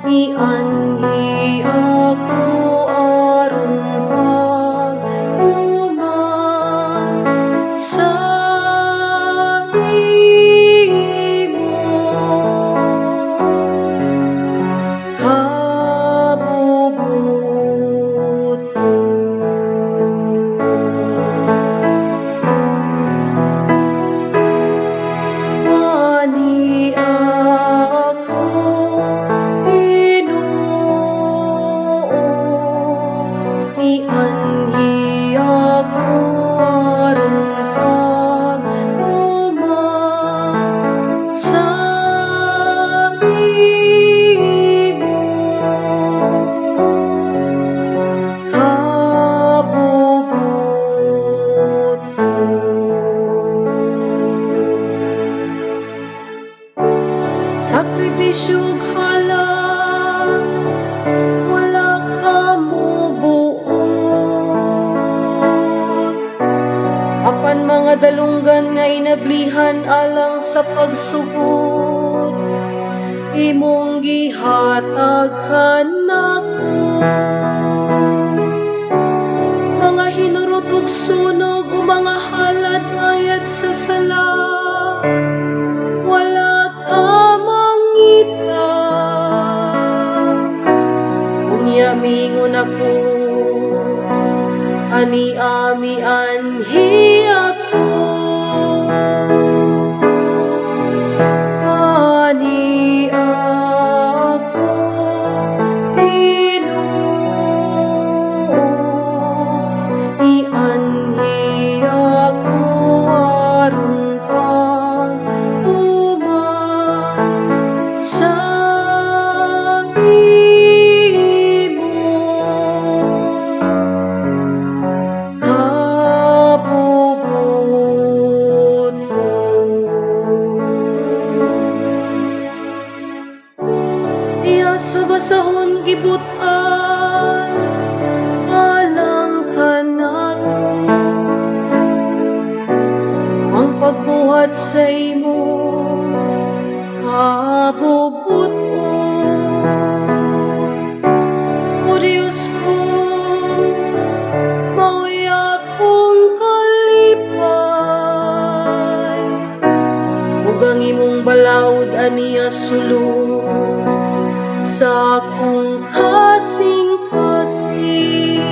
Ianhi ako aron pag-uman sa imo kabubot ko. Ani ako ianhi ako aron pag-uman sa imo kabubot ko. Sakripisyong halal wala ka mo apan mga dalunggan nga inablihan alang sa pagsugod imong gihatag kanako. Mga hinurot ug sunog o mga halad ayat sa sala wala ka mangita. Unya mingon ako ani ami anhi ako. Ani ako Ginoo, ianhi ako aron pag-uman sa sa basahon gibutan alang kanako ang pagbuhat sa imo kabubot ko. O Diyos ko, mao'y akong kalipay ug ang imong balaod aniya sulod sa akong kasing-kasing.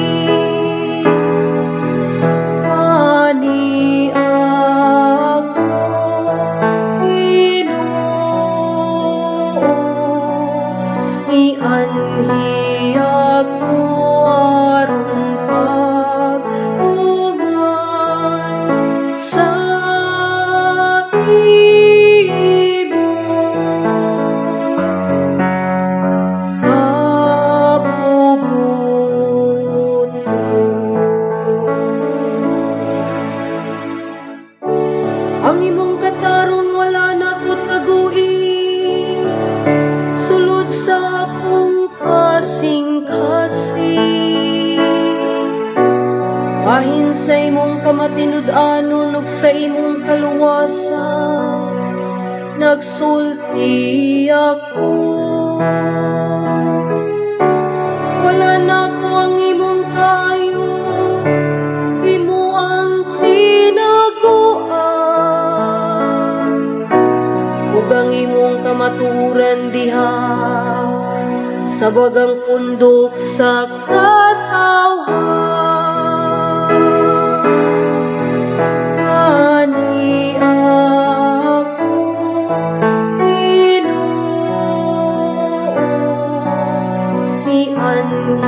Ani ako Ginoo, ianhi ako aron pag-uman sa ang imong kataron wala na ko taguin sulod sa akong kasing-kasing. Bahin sa imong kamatinud-anon ug sa imong kaluwasan nagsulti ako. Wala na ko ang imong kayo, imo ang ug ang imong kamatuoran diha sa bagang pundok sa katawhan. Ani ako Ginoo, ianhi